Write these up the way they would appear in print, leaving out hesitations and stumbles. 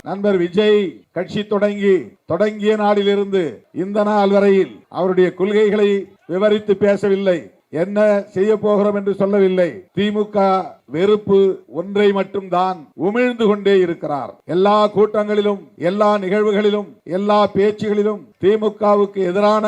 நண்பர் விஜய் கட்சி தொடங்கிய நாளிலிருந்து இந்த நாள் வரையில் அவருடைய கொள்கைகளை விவரித்து பேசவில்லை. என்ன செய்ய போகிறோம் என்று சொல்லவில்லை. திமுக வெறுப்பு ஒன்றை மட்டும்தான் உமிழ்ந்து கொண்டே இருக்கிறார். எல்லா கூட்டங்களிலும், எல்லா நிகழ்வுகளிலும், எல்லா பேச்சுகளிலும் திமுகவுக்கு எதிரான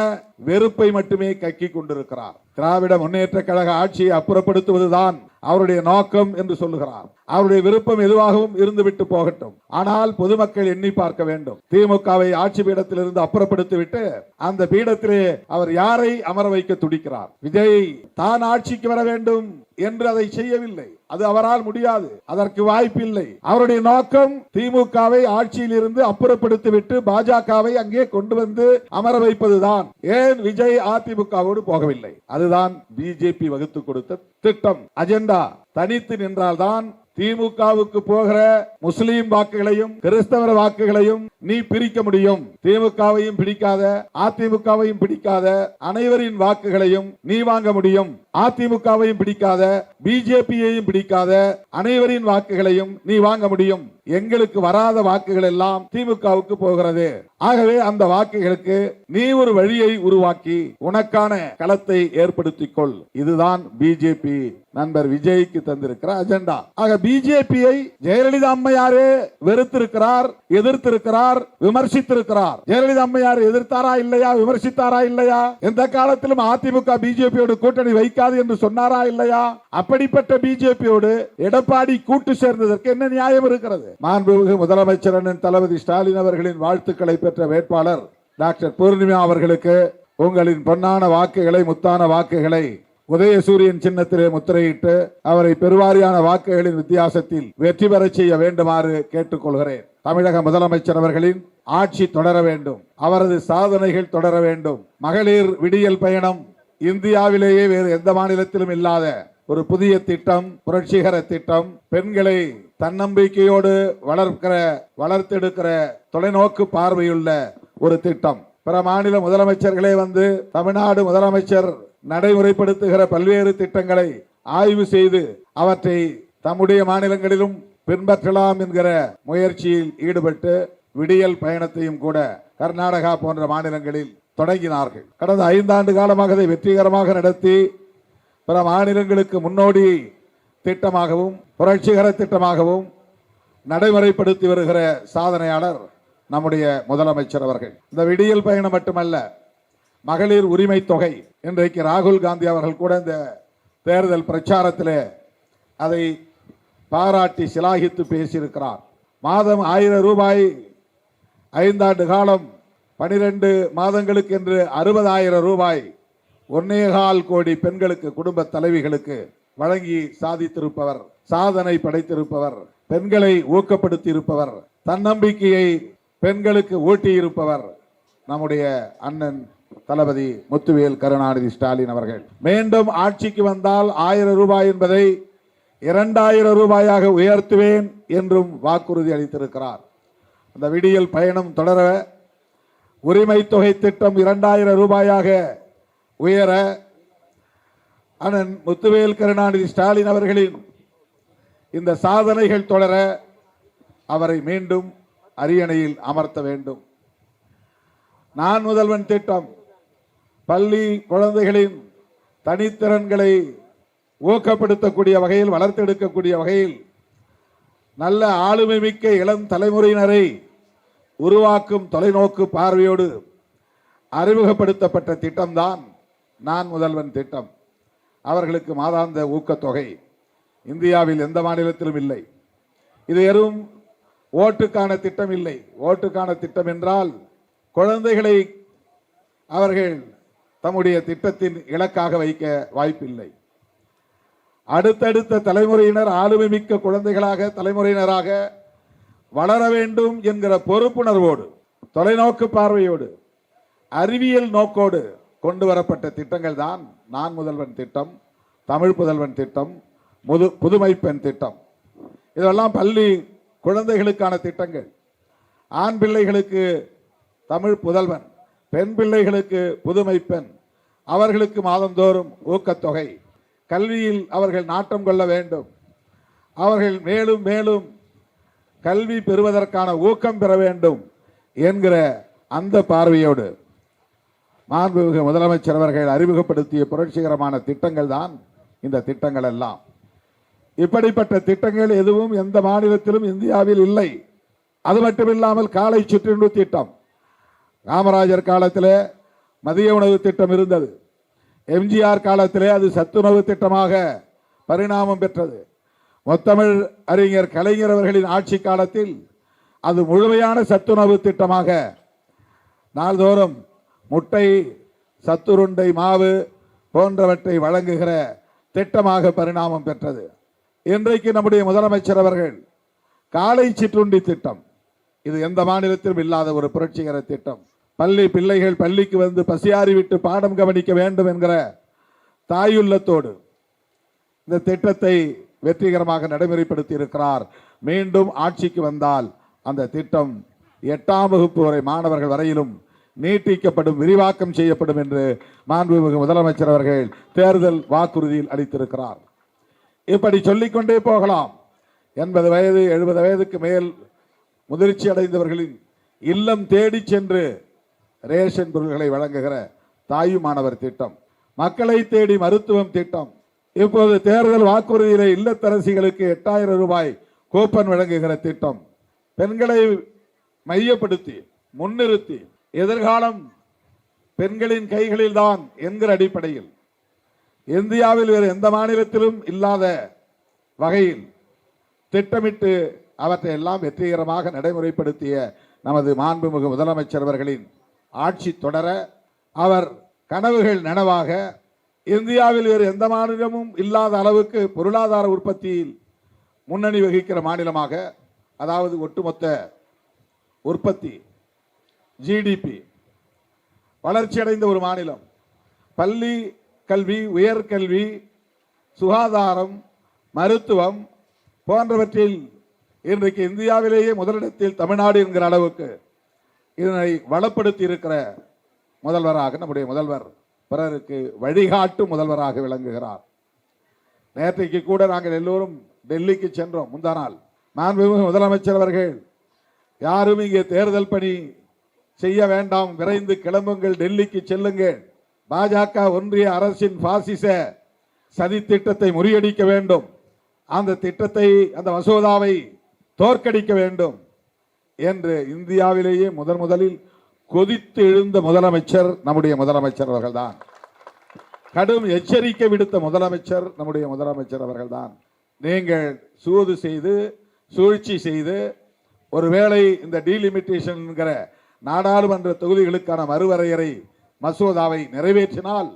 வெறுப்பை மட்டுமே கக்கிக் கொண்டிருக்கிறார். திராவிட முன்னேற்ற கழக ஆட்சியை அப்புறப்படுத்துவதுதான் அவருடைய நோக்கம் என்று சொல்லுகிறார். அவருடைய விருப்பம் எதுவாகவும் இருந்துவிட்டு போகட்டும். ஆனால் பொதுமக்கள் எண்ணி பார்க்க வேண்டும். திமுகவை ஆட்சி பீடத்திலிருந்து அப்புறப்படுத்திவிட்டு அந்த பீடத்திலே அவர் யாரை அமர வைக்க துடிக்கிறார்? விஜய் தான் ஆட்சிக்கு வர வேண்டும் என்று அதை செய்யவில்லை. அது அவரால் முடியாது, அதற்கு வாய்ப்பில்லை. அவருடைய நோக்கம் திமுகவை ஆட்சியில் இருந்து அப்புறப்படுத்திவிட்டு பாஜகவை அங்கே கொண்டு வந்து அமர வைப்பதுதான். ஏன் விஜய் அதிமுகவோடு போகவில்லை? அதுதான் பிஜேபி வகுத்து கொடுத்த திட்டம், அஜெண்டா. தனித்து நின்றால்தான் திமுகவுக்கு போகிற முஸ்லீம் வாக்குகளையும் கிறிஸ்தவ வாக்குகளையும் நீ பிரிக்க முடியும். திமுகவையும் பிடிக்காத, அதிமுகவையும் பிடிக்காத அனைவரின் வாக்குகளையும் நீ வாங்க முடியும். அதிமுகவையும் பிடிக்காத, பிஜேபியையும் பிடிக்காத அனைவரின் வாக்குகளையும் நீ வாங்க முடியும். எங்களுக்கு வராத வாக்குகள் எல்லாம் திமுகவுக்கு போகிறது. ஆகவே அந்த வாக்குகளுக்கு நீ ஒரு வழியை உருவாக்கி உனக்கான களத்தை ஏற்படுத்திக் கொள். இதுதான் பிஜேபி நண்பர் விஜய்க்கு தந்திருக்கிற அஜெண்டா. ஆக பிஜேபியை ஜெயலலிதா அம்மையாரே வெறுத்திருக்கிறார், எதிர்த்திருக்கிறார், விமர்சித்திருக்கிறார். ஜெயலலிதா அம்மையார் எதிர்த்தாரா இல்லையா? விமர்சித்தாரா இல்லையா? எந்த காலத்திலும் அதிமுக பிஜேபியோடு கூட்டணி வைக்காது என்று சொன்னாரா இல்லையா? அப்படிப்பட்ட பிஜேபியோடு எடப்பாடி கூட்டு சேர்ந்ததற்கு என்ன நியாயம் இருக்கிறது? மாண்புமிகு முதலமைச்சர் தளபதி ஸ்டாலின் அவர்களின் வாழ்த்துக்களை பெற்ற வேட்பாளர் டாக்டர் பூர்ணிமா அவர்களுக்கு உங்களின் பொன்னான வாக்குகளை, முத்தான வாக்குகளை உதயசூரியன் சின்னத்திலே முத்திரையிட்டு அவரை பெருவாரியான வாக்குகளின் வித்தியாசத்தில் வெற்றி பெற செய்ய வேண்டுமாறு கேட்டுக்கொள்கிறேன். தமிழக முதலமைச்சர் அவர்களின் ஆட்சி தொடர வேண்டும், அவரது சாதனைகள் தொடர வேண்டும். மகளிர் விடியல் பயணம் இந்தியாவிலேயே வேறு எந்த மாநிலத்திலும் இல்லாத ஒரு புதிய திட்டம், புரட்சிகர திட்டம். பெண்களை தன்னம்பிக்கையோடு வளர்த்தெடுக்கிற தொலைநோக்கு பார்வையுள்ள ஒரு திட்டம். பிற மாநில முதலமைச்சர்களே வந்து தமிழ்நாடு முதலமைச்சர் நடைமுறைப்படுத்துகிற பல்வேறு திட்டங்களை ஆய்வு செய்து அவற்றை தம்முடைய மாநிலங்களிலும் பின்பற்றலாம் என்கிற முயற்சியில் ஈடுபட்டு விடியல் பயணத்தையும் கூட கர்நாடகா போன்ற மாநிலங்களில் தொடங்கினார்கள். கடந்த 5 ஆண்டு காலமாக அதை வெற்றிகரமாக நடத்தி பிற மாநிலங்களுக்கு முன்னோடி திட்டமாகவும் புரட்சிகர திட்டமாகவும் நடைமுறைப்படுத்தி வருகிற சாதனையாளர் நம்முடைய முதலமைச்சர் அவர்கள். இந்த விடியல் பயணம் மட்டுமல்ல, மகளிர் உரிமை தொகை. இன்றைக்கு ராகுல் காந்தி அவர்கள் கூட இந்த தேர்தல் பிரச்சாரத்திலே அதை பாராட்டி சிலாகித்து பேசியிருக்கிறார். மாதம் 1000 ரூபாய் 5 ஆண்டு காலம் 12 மாதங்களுக்கு என்று 60,000 ரூபாய் 1.25 கோடி பெண்களுக்கு, குடும்ப தலைவிகளுக்கு வழங்கி சாதித்திருப்பவர், சாதனை படைத்திருப்பவர், பெண்களை ஊக்கப்படுத்தி இருப்பவர், தன்னம்பிக்கையை பெண்களுக்கு ஊட்டி இருப்பவர் நம்முடைய அண்ணன் தளபதி முத்துவேல் கருணாநிதி ஸ்டாலின் அவர்கள். மீண்டும் ஆட்சிக்கு வந்தால் 1000 ரூபாய் என்பதை 2000 ரூபாயாக உயர்த்துவேன் என்றும் வாக்குறுதி அளித்திருக்கிறார். அந்த விடியல் பயணம் தொடர உரிமை தொகை திட்டம் 2000 ரூபாயாக உயர அண்ணன் முத்துவேல் கருணாநிதி ஸ்டாலின் அவர்களின் இந்த சாதனைகள் தொடர அவரை மீண்டும் அரியணையில் அமர்த்த வேண்டும். நான் முதல்வன் திட்டம் பள்ளி குழந்தைகளின் தனித்திறன்களை ஊக்கப்படுத்தக்கூடிய வகையில், வளர்த்தெடுக்கக்கூடிய வகையில் நல்ல ஆளுமை மிக்க இளம் தலைமுறையினரை உருவாக்கும் தொலைநோக்கு பார்வையோடு அறிமுகப்படுத்தப்பட்ட திட்டம்தான் நான் முதல்வன் திட்டம். அவர்களுக்கு மாதாந்த ஊக்கத்தொகை இந்தியாவில் எந்த மாநிலத்திலும் இல்லை. இது வெறும் ஓட்டுக்கான திட்டம் இல்லை. ஓட்டுக்கான திட்டம் என்றால் குழந்தைகளை அவர்கள் தம்முடைய திட்டத்தின் இலக்காக வைக்க வாய்ப்பில்லை. அடுத்தடுத்த தலைமுறையினர் ஆளுமை மிக்க குழந்தைகளாக, தலைமுறையினராக வளர வேண்டும் என்கிற பொறுப்புணர்வோடு, தொலைநோக்கு பார்வையோடு, அறிவியல் நோக்கோடு கொண்டு வரப்பட்ட திட்டங்கள் தான் நான் முதல்வன் திட்டம், தமிழ் புதல்வன் திட்டம், புதுமை பெண் திட்டம். இதெல்லாம் பள்ளி குழந்தைகளுக்கான திட்டங்கள். ஆண் பிள்ளைகளுக்கு தமிழ் புதல்வன், பெண் பிள்ளைகளுக்கு புதுமை பெண். அவர்களுக்கு மாதந்தோறும் ஊக்கத்தொகை. கல்வியில் அவர்கள் நாட்டம் கொள்ள வேண்டும். அவர்கள் மேலும் மேலும் கல்வி பெறுவதற்கான ஊக்கம் பெற வேண்டும் என்கிற அந்த பார்வையோடு மாண்புமிகு முதலமைச்சர் அவர்கள் அறிமுகப்படுத்திய புரட்சிகரமான திட்டங்கள் தான் இந்த திட்டங்கள் எல்லாம். இப்படிப்பட்ட திட்டங்கள் எதுவும் எந்த மாநிலத்திலும் இந்தியாவில் இல்லை. அது மட்டுமில்லாமல் காலை சிற்றுண்டி திட்டம், காமராஜர் காலத்தில் மதிய உணவு திட்டம் இருந்தது. எம்ஜிஆர் காலத்திலே அது சத்துணவு திட்டமாக பரிணாமம் பெற்றது. முத்தமிழ் அறிஞர் கலைஞர் அவர்களின் ஆட்சி காலத்தில் அது முழுமையான சத்துணவு திட்டமாக நாள்தோறும் முட்டை, சத்துருண்டை மாவு போன்றவற்றை வழங்குகிற திட்டமாக பரிணாமம் பெற்றது. இன்றைக்கு நம்முடைய முதலமைச்சர் அவர்கள் காலை சிற்றுண்டி திட்டம், இது எந்த மாநிலத்திலும் இல்லாத ஒரு புரட்சிகர திட்டம். பள்ளி பிள்ளைகள் பள்ளிக்கு வந்து பசியாறி விட்டு பாடம் கவனிக்க வேண்டும் என்கிற தாயுள்ளத்தோடு இந்த திட்டத்தை வெற்றிகரமாக நடைமுறைப்படுத்தி இருக்கிறார். மீண்டும் ஆட்சிக்கு வந்தால் அந்த திட்டம் 8ஆம் வகுப்பு வரை மாணவர்கள் வரையிலும் நீட்டிக்கப்படும், விரிவாக்கம் செய்யப்படும் என்று மாண்புமிகு முதலமைச்சர் அவர்கள் தேர்தல் வாக்குறுதியில் அளித்திருக்கிறார். இப்படி சொல்லிக்கொண்டே போகலாம். 80 வயது 70 வயதுக்கு மேல் முதிர்ச்சி அடைந்தவர்களின் இல்லம் தேடி சென்று ரேஷன் பொருட்களை வழங்குகிற தாயுமானவர் திட்டம், மக்களை தேடி மருத்துவம் திட்டம், இப்போது தேர்தல் வாக்குறுதியிலே இல்லத்தரசிகளுக்கு 8000 ரூபாய் கூப்பன் வழங்குகிற திட்டம், பெண்களை மையப்படுத்தி முன்னிறுத்தி எதிர்காலம் பெண்களின் கைகளில் தான் என்கிற அடிப்படையில் இந்தியாவில் வேறு எந்த மாநிலத்திலும் இல்லாத வகையில் திட்டமிட்டு அவற்றை எல்லாம் வெற்றிகரமாக நடைமுறைப்படுத்திய நமது மாண்புமிகு முதலமைச்சர் அவர்களின் ஆட்சி தொடர, அவர் கனவுகள் நனவாக, இந்தியாவில் வேறு எந்த மாநிலமும் இல்லாத அளவுக்கு பொருளாதார உற்பத்தியில் முன்னணி வகிக்கிற மாநிலமாக, அதாவது ஒட்டுமொத்த உற்பத்தி ஜிடிபி வளர்ச்சியடைந்த ஒரு மாநிலம், பள்ளி கல்வி, உயர்கல்வி, சுகாதாரம், மருத்துவம் போன்றவற்றில் இன்றைக்கு இந்தியாவிலேயே முதலிடத்தில் தமிழ்நாடு என்கிற அளவுக்கு இதனை வளப்படுத்தி இருக்கிற முதல்வராக நம்முடைய முதல்வர் பிறருக்கு வழிகாட்டும் முதல்வராக விளங்குகிறார். நேற்றைக்கு கூட நாங்கள் எல்லோரும் டெல்லிக்கு சென்றோம். முந்தா நாள் மாண்புமிகு முதலமைச்சர் அவர்கள், யாரும் இங்கே தேர்தல் பணி செய்ய வேண்டாம், விரைந்து கிளம்புங்கள், டெல்லிக்கு செல்லுங்கள், பாஜக ஒன்றிய அரசின் பாசிச சதி திட்டத்தை முறியடிக்க வேண்டும், அந்த திட்டத்தை, அந்த மசோதாவை தோற்கடிக்க வேண்டும் என்று இந்தியாவிலேயே முதலில் கொதித்து எழுந்த முதலமைச்சர் நம்முடைய முதலமைச்சர் அவர்கள்தான். கடும் எச்சரிக்கை விடுத்த முதலமைச்சர் நம்முடைய முதலமைச்சர் அவர்கள்தான். நீங்கள் சூது செய்து சூழ்ச்சி செய்து ஒருவேளை இந்த டீலிமிட்டேஷன் என்கிற நாடாளுமன்ற தொகுதிகளுக்கான மறுவரையறை மசோதாவை நிறைவேற்றினால்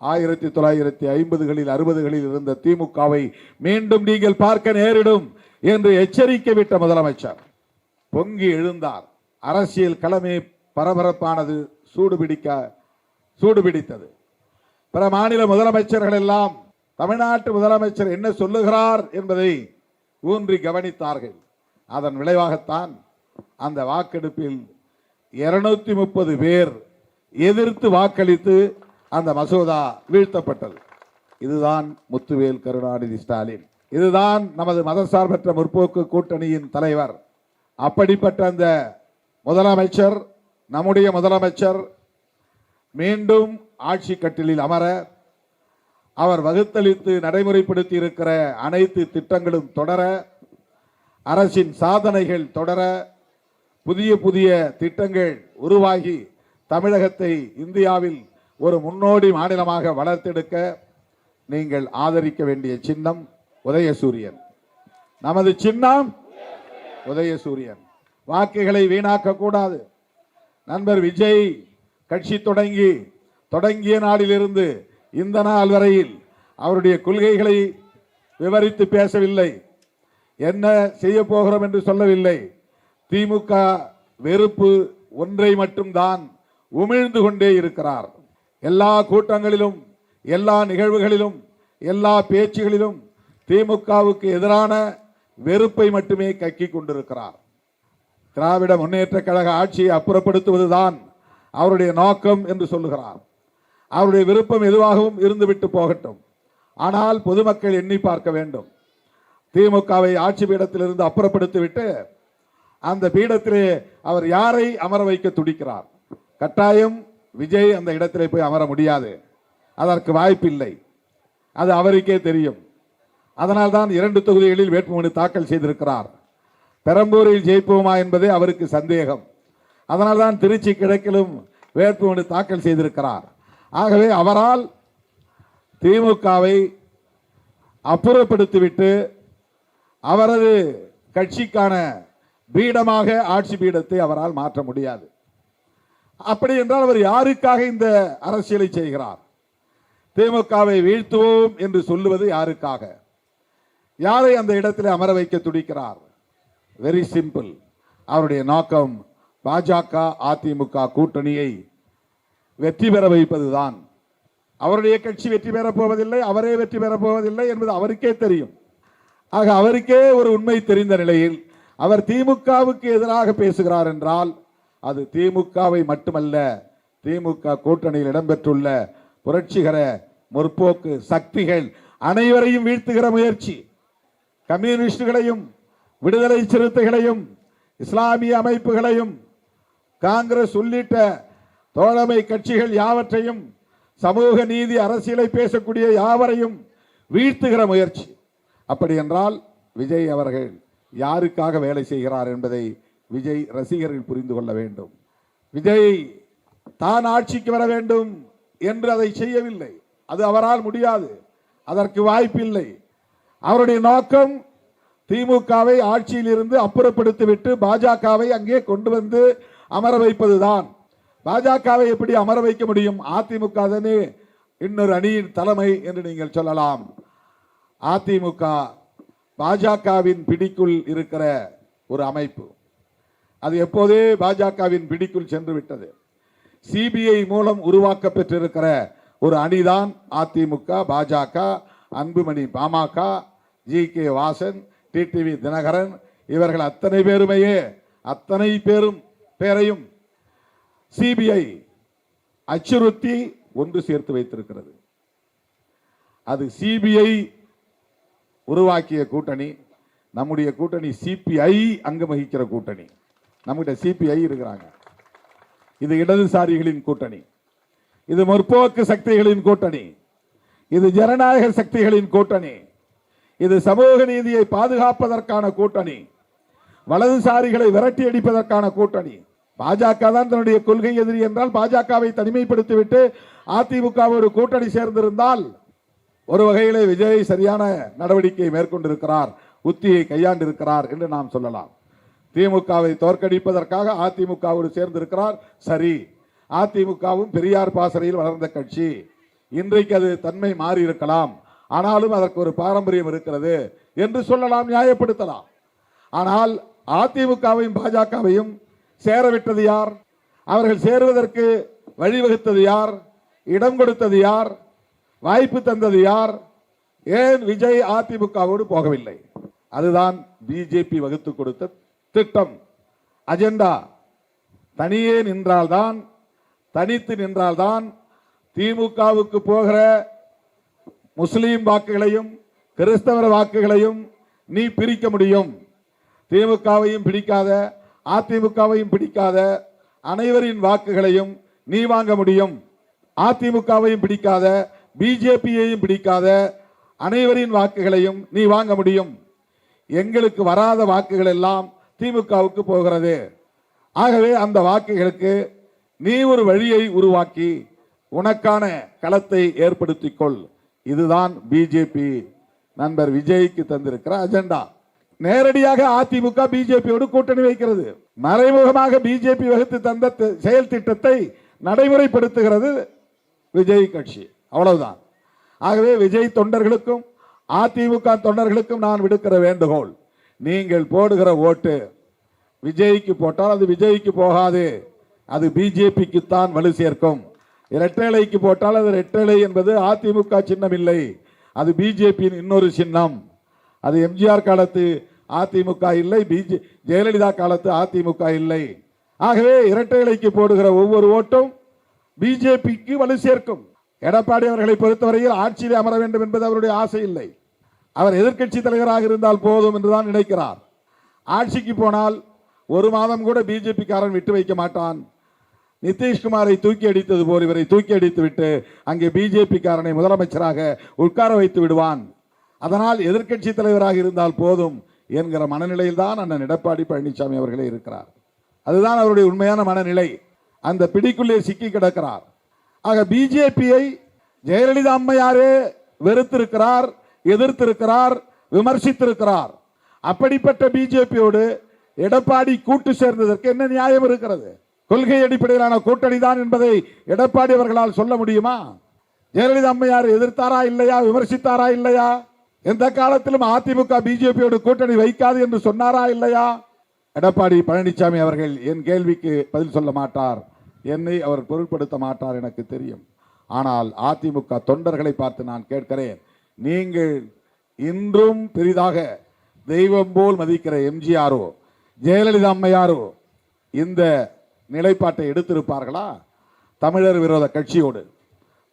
1950களில் 60களில் இருந்த திமுகவை மீண்டும் நீங்கள் பார்க்க நேரிடும் என்று எச்சரிக்கை விட்ட முதலமைச்சர் பொங்கி எழுந்தார். அரசியல் களமே பரபரப்பானது, சூடுபிடித்தது. பிற மாநில முதலமைச்சர்கள் எல்லாம் தமிழ்நாட்டு முதலமைச்சர் என்ன சொல்லுகிறார் என்பதை ஊன்றி கவனித்தார்கள். அதன் விளைவாகத்தான் அந்த வாக்கெடுப்பில் 230 பேர் எதிர்த்து வாக்களித்து அந்த மசோதா வீழ்த்தப்பட்டது. இதுதான் முத்துவேல் கருணாநிதி ஸ்டாலின், இதுதான் நமது மதசார்பற்ற முற்போக்கு கூட்டணியின் தலைவர். அப்படிப்பட்ட அந்த முதலமைச்சர், நம்முடைய முதலமைச்சர் மீண்டும் ஆட்சி கட்டிலில் அமர, அவர் வகுத்தளித்து நடைமுறைப்படுத்தி இருக்கிற அனைத்து திட்டங்களும் தொடர, அரசின் சாதனைகள் தொடர, புதிய புதிய திட்டங்கள் உருவாகி தமிழகத்தை இந்தியாவில் ஒரு முன்னோடி மாநிலமாக வளர்த்தெடுக்க நீங்கள் ஆதரிக்க வேண்டிய சின்னம் உதயசூரியன். நமது சின்னம் உதயசூரியன். வாக்குகளை வீணாக்க கூடாது. நண்பர் விஜய் கட்சி தொடங்கிய நாளிலிருந்து இந்த நாள் வரையில் அவருடைய கொள்கைகளை விவரித்து பேசவில்லை, என்ன செய்ய போகிறோம் என்று சொல்லவில்லை. திமுக வெறுப்பு ஒன்றை மட்டும்தான் உமிழ்ந்து கொண்டே இருக்கிறார். எல்லா கூட்டங்களிலும், எல்லா நிகழ்வுகளிலும், எல்லா பேச்சுகளிலும் திமுகவுக்கு எதிரான வெறுப்பை மட்டுமே கக்கிக் கொண்டிருக்கிறார். திராவிட முன்னேற்ற கழக ஆட்சியை அப்புறப்படுத்துவதுதான் அவருடைய நோக்கம் என்று சொல்லுகிறார். அவருடைய விருப்பம் எதுவாகவும் இருந்துவிட்டு போகட்டும், ஆனால் பொதுமக்கள் எண்ணி பார்க்க வேண்டும். திமுகவை ஆட்சி பீடத்திலிருந்து அப்புறப்படுத்திவிட்டு அந்த பீடத்திலே அவர் யாரை அமர வைக்க துடிக்கிறார்? கட்டாயம் விஜய் அந்த இடத்திலே போய் அமர முடியாது, அதற்கு வாய்ப்பில்லை, அது அவருக்கே தெரியும். அதனால்தான் 2 தொகுதிகளில் வேட்புமனு தாக்கல் செய்திருக்கிறார். பெரம்பூரில் ஜெயிப்போமா என்பதே அவருக்கு சந்தேகம். அதனால்தான் திருச்சி கிழக்கிலும் வேட்புமனு தாக்கல் செய்திருக்கிறார். ஆகவே அவரால் திமுகவை அப்புறப்படுத்திவிட்டு அவரது கட்சிக்கான பீடமாக ஆட்சி பீடத்தை அவரால் மாற்ற முடியாது. அப்படி என்றால் அவர் யாருக்காக இந்த அரசியலை செய்கிறார்? திமுகவை வீழ்த்துவோம் என்று சொல்லுவது யாருக்காக? யாரை அந்த இடத்தில் அமர வைக்க துடிக்கிறார்? Very simple. அவருடைய நோக்கம் பாஜக அதிமுக கூட்டணியை வெற்றி பெற வைப்பதுதான். அவருடைய கட்சி வெற்றி பெறப் போவதில்லை, அவரே வெற்றி பெறப் போவதில்லை என்பது அவருக்கே தெரியும். ஆக அவருக்கே ஒரு உண்மை தெரிந்த நிலையில் அவர் திமுகவுக்கு எதிராக பேசுகிறார் என்றால் அது திமுகவை மட்டுமல்ல, திமுக கூட்டணியில் இடம்பெற்றுள்ள புரட்சிகர முற்போக்கு சக்திகள் அனைவரையும் வீழ்த்துகிற முயற்சி. கம்யூனிஸ்டுகளையும் விடுதலை சிறுத்தைகளையும் இஸ்லாமிய அமைப்புகளையும் காங்கிரஸ் உள்ளிட்ட தோழமை கட்சிகள் யாவற்றையும் சமூக நீதி அரசியலை பேசக்கூடிய யாவரையும் வீழ்த்துகிற முயற்சி. அப்படி என்றால் விஜய் அவர்கள் யாருக்காக வேலை செய்கிறார் என்பதை விஜய் ரசிகர்கள் புரிந்து கொள்ள வேண்டும். விஜய் தான் ஆட்சிக்கு வர வேண்டும் என்று அதை செய்யவில்லை, அது அவரால் முடியாது, அதற்கு வாய்ப்பில்லை. அவருடைய நோக்கம் திமுகவை ஆட்சியில் இருந்து அப்புறப்படுத்திவிட்டு பாஜகவை அங்கே கொண்டு வந்து அமர வைப்பதுதான். பாஜகவை எப்படி அமர வைக்க முடியும்? அதிமுக தானே இன்னொரு அணியின் தலைமை என்று நீங்கள் சொல்லலாம். அதிமுக பாஜகவின் பிடிக்குள் இருக்கிற ஒரு அமைப்பு, அது எப்போதே பாஜகவின் பிடிக்குள் சென்று விட்டது. சிபிஐ மூலம் உருவாக்க பெற்றிருக்கிற ஒரு அணிதான் அதிமுக, பாஜக, அன்புமணி பாமக, ஜி.கே. வாசன், டிடிவி தினகரன், இவர்கள் அத்தனை பேரையும் சிபிஐ அச்சுறுத்தி ஒன்று சேர்த்து வைத்திருக்கிறது. அது சிபிஐ உருவாக்கிய கூட்டணி. நம்முடைய கூட்டணி சிபிஐ அங்கம் வகிக்கிற கூட்டணி. நம்மகிட்ட சிபிஐ இருக்கிறாங்க. இது இடதுசாரிகளின் கூட்டணி, இது முற்போக்கு சக்திகளின் கூட்டணி, இது ஜனநாயக சக்திகளின் கூட்டணி, இது சமூக நீதியை பாதுகாப்பதற்கான கூட்டணி, வலதுசாரிகளை விரட்டி அடிப்பதற்கான கூட்டணி. பாஜக தான் தன்னுடைய கொள்கை எதிரி என்றால் பாஜகவை தனிமைப்படுத்திவிட்டு அதிமுக ஒரு கூட்டணி சேர்ந்திருந்தால் ஒரு வகையிலே விஜய் சரியான நடவடிக்கையை மேற்கொண்டிருக்கிறார், உத்தியை கையாண்டிருக்கிறார் என்று நாம் சொல்லலாம். திமுகவை தோற்கடிப்பதற்காக அதிமுகவோடு சேர்ந்திருக்கிறார், சரி. அதிமுகவும் பெரியார் பாசறையில் வளர்ந்த கட்சி, இன்றைக்கு அது தன்மை மாறி இருக்கலாம், ஆனாலும் அதற்கு ஒரு பாரம்பரியம் இருக்கிறது என்று சொல்லலாம், நியாயப்படுத்தலாம். ஆனால் அதிமுகவையும் பாஜகவையும் சேரவிட்டது யார்? அவர்கள் சேருவதற்கு வழிவகுத்தது யார்? இடம் கொடுத்தது யார்? வாய்ப்பு தந்தது யார்? ஏன் விஜய் அதிமுகவோடு போகவில்லை? அதுதான் பிஜேபி வகுத்து கொடுத்த திட்டம், அஜெண்டா. தனியே நின்றால்தான், தனித்து நின்றால்தான் திமுகவுக்கு போகிற முஸ்லீம் வாக்குகளையும் கிறிஸ்தவர் வாக்குகளையும் நீ பிரிக்க முடியும். திமுகவையும் பிடிக்காத, அதிமுகவையும் பிடிக்காத அனைவரின் வாக்குகளையும் நீ வாங்க முடியும். அதிமுகவையும் பிடிக்காத, பிஜேபியையும் பிடிக்காத அனைவரின் வாக்குகளையும் நீ வாங்க முடியும். எங்களுக்கு வராத வாக்குகள் எல்லாம் திமுகவுக்கு போகிறது. ஆகவே அந்த வாக்குகளுக்கு நீ ஒரு வழியை உருவாக்கி உனக்கான களத்தை ஏற்படுத்திக் கொள். இதுதான் பிஜேபி நண்பர் விஜய்க்கு தந்திருக்கிற அஜெண்டா. நேரடியாக அதிமுக பிஜேபியோடு கூட்டணி வைக்கிறது, மறைமுகமாக பிஜேபி வகுத்து தந்த செயல் திட்டத்தை நடைமுறைப்படுத்துகிறது விஜய் கட்சி, அவ்வளவுதான். ஆகவே விஜய் தொண்டர்களுக்கும் அதிமுக தொண்டர்களுக்கும் நான் விடுக்கிற வேண்டுகோள், நீங்கள் போடுகிற ஓட்டு விஜய்க்கு போட்டால் அது விஜய்க்கு போகாது, அது பிஜேபிக்கு தான் வலு சேர்க்கும். இரட்டைலைக்கு போட்டால் அது இரட்டைலை என்பது அதிமுக சின்னம் இல்லை, அது பிஜேபியின் இன்னொரு சின்னம். அது எம்ஜிஆர் காலத்து அதிமுக இல்லை, ஜெயலலிதா காலத்து அதிமுக இல்லை. ஆகவே இரட்டைலைக்கு போடுகிற ஒவ்வொரு ஓட்டும் பிஜேபிக்கு வலு சேர்க்கும். எடப்பாடி அவர்களை பொறுத்தவரையில் ஆட்சியில் அமர வேண்டும் என்பது அவருடைய ஆசை இல்லை. அவர் எதிர்க்கட்சி தலைவராக இருந்தால் போதும் என்றுதான் நினைக்கிறார். ஆட்சிக்கு போனால் ஒரு மாதம் கூட பிஜேபி காரன் விட்டு வைக்க மாட்டான். நிதிஷ்குமாரை தூக்கி அடித்தது போல் இவரை தூக்கி அடித்து விட்டு அங்கே பிஜேபி காரனை முதலமைச்சராக உட்கார வைத்து விடுவான். அதனால் எதிர்க்கட்சி தலைவராக இருந்தால் போதும் என்கிற மனநிலையில் தான் அண்ணன் எடப்பாடி பழனிசாமி அவர்களே இருக்கிறார். அதுதான் அவருடைய உண்மையான மனநிலை. அந்த பிடிக்குள்ளே சிக்கி கிடக்கிறார். ஆக பிஜேபியை ஜெயலலிதா அம்மையாரே வெறுத்திருக்கிறார், எதிர்த்திருக்கிறார், விமர்சித்திருக்கிறார். அப்படிப்பட்ட பிஜேபியோடு எடப்பாடி கூட்டு சேர்ந்ததற்கு என்ன நியாயம் இருக்கிறது? கொள்கை அடிப்படையிலான கூட்டணி தான் என்பதை எடப்பாடி அவர்களால் சொல்ல முடியுமா? ஜெயலலிதா அம்மையார் எதிர்த்தாரா இல்லையா, விமர்சித்தாரா இல்லையா? எந்த காலத்திலும் அதிமுக பிஜேபியோடு கூட்டணி வைக்காது என்று சொன்னாரா இல்லையா? எடப்பாடி பழனிசாமி அவர்கள் என் கேள்விக்கு பதில் சொல்ல மாட்டார், என்னை அவர் பொருட்படுத்த மாட்டார், எனக்கு தெரியும். ஆனால் அதிமுக தொண்டர்களை பார்த்து நான் கேட்கிறேன், நீங்கள் இன்றும் பெரிதாக தெய்வம் போல் மதிக்கிற எம்ஜிஆரோ ஜெயலலிதா அம்மையாரோ இந்த நிலைப்பாட்டை எடுத்திருப்பார்களா? தமிழர் விரோத கட்சியோடு,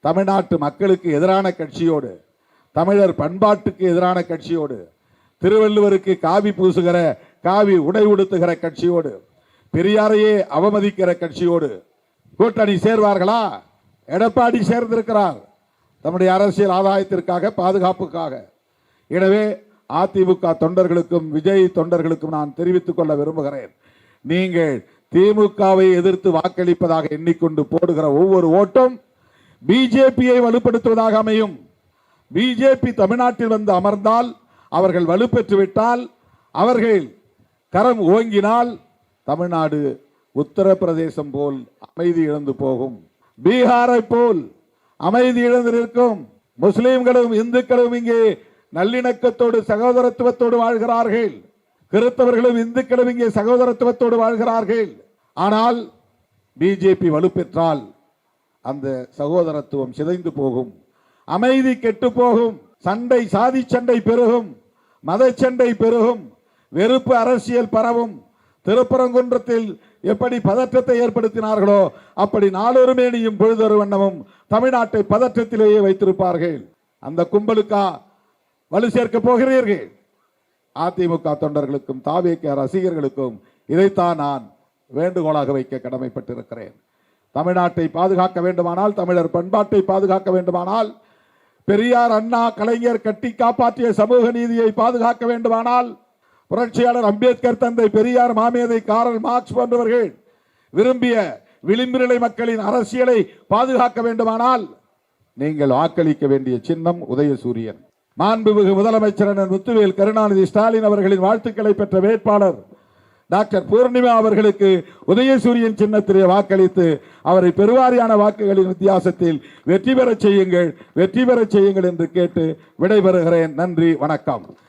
தமிழ்நாட்டு மக்களுக்கு எதிரான கட்சியோடு, தமிழர் பண்பாட்டுக்கு எதிரான கட்சியோடு, திருவள்ளுவருக்கு காவி பூசுகிற, காவி உடை உடுத்துகிற கட்சியோடு, பெரியாரையே அவமதிக்கிற கட்சியோடு கூட்டணி சேர்வார்களா? எடப்பாடி சேர்ந்திருக்கிறார் தம்முடைய அரசியல் ஆதாயத்திற்காக, பாதுகாப்புக்காக. எனவே அதிமுக தொண்டர்களுக்கும் விஜய் தொண்டர்களுக்கும் நான் தெரிவித்துக் கொள்ள விரும்புகிறேன், நீங்கள் திமுகவை எதிர்த்து வாக்களிப்பதாக எண்ணிக்கொண்டு போடுகிற ஒவ்வொரு ஓட்டும் பிஜேபியை வலுப்படுத்துவதாக அமையும். பிஜேபி தமிழ்நாட்டில் வந்து அமர்ந்தால், அவர்கள் வலுப்பெற்று விட்டால், அவர்கள் கரம் ஓங்கினால் தமிழ்நாடு உத்தரப்பிரதேசம் போல் அமைதி இழந்து போகும், பீகாரை போல் அமைதி இழந்து நிற்கும். முஸ்லிம்களும் இந்துக்களும் இங்கே நல்லிணக்கத்தோடு சகோதரத்துவத்தோடு வாழ்கிறார்கள். கிறிஸ்தவர்களும் இந்துக்களும் இங்கே சகோதரத்துவத்தோடு வாழ்கிறார்கள். ஆனால் பிஜேபி வலுப்பெற்றால் அந்த சகோதரத்துவம் சிதைந்து போகும், அமைதி கெட்டு போகும், சண்டை, சாதி சண்டை பெருகும், மத சண்டை பெருகும், வெறுப்பு அரசியல் பரவும். திருப்பரங்குன்றத்தில் எப்படி பதற்றத்தை ஏற்படுத்தினார்களோ அப்படி நாளொரு மேனியும் பொழுதொரு வண்ணமும் தமிழ்நாட்டை பதற்றத்திலேயே வைத்திருப்பார்கள். அந்த கும்பலுக்கா வலு சேர்க்க போகிறீர்கள்? அதிமுக தொண்டர்களுக்கும் தாவேக ரசிகர்களுக்கும் இதைத்தான் நான் வேண்டுகோளாக வைக்க கடமைப்பட்டிருக்கிறேன். தமிழ்நாட்டை பாதுகாக்க வேண்டுமானால், தமிழர் பண்பாட்டை பாதுகாக்க வேண்டுமானால், பெரியார், அண்ணா, கலைஞர் கட்டி காப்பாற்றிய சமூக நீதியை பாதுகாக்க வேண்டுமானால், புரட்சியாளர் அம்பேத்கர், தந்தை பெரியார், மாமேதை காரல் மார்க்ஸ் போன்றவர்கள் விரும்பிய விளிம்பு நிலை மக்களின் அரசியலை பாதுகாக்க வேண்டுமானால் நீங்கள் வாக்களிக்க வேண்டிய சின்னம் உதயசூரியன். மாண்புமிகு முதலமைச்சர் முத்துவேல் கருணாநிதி ஸ்டாலின் அவர்களின் வாழ்த்துக்களை பெற்ற வேட்பாளர் டாக்டர் பூர்ணிமா அவர்களுக்கு உதயசூரியன் சின்னத்திலே வாக்களித்து அவரை பெருவாரியான வாக்குகளின் வித்தியாசத்தில் வெற்றி பெறச் செய்யுங்கள், வெற்றி பெறச் செய்யுங்கள் என்று கேட்டு விடைபெறுகிறேன். நன்றி, வணக்கம்.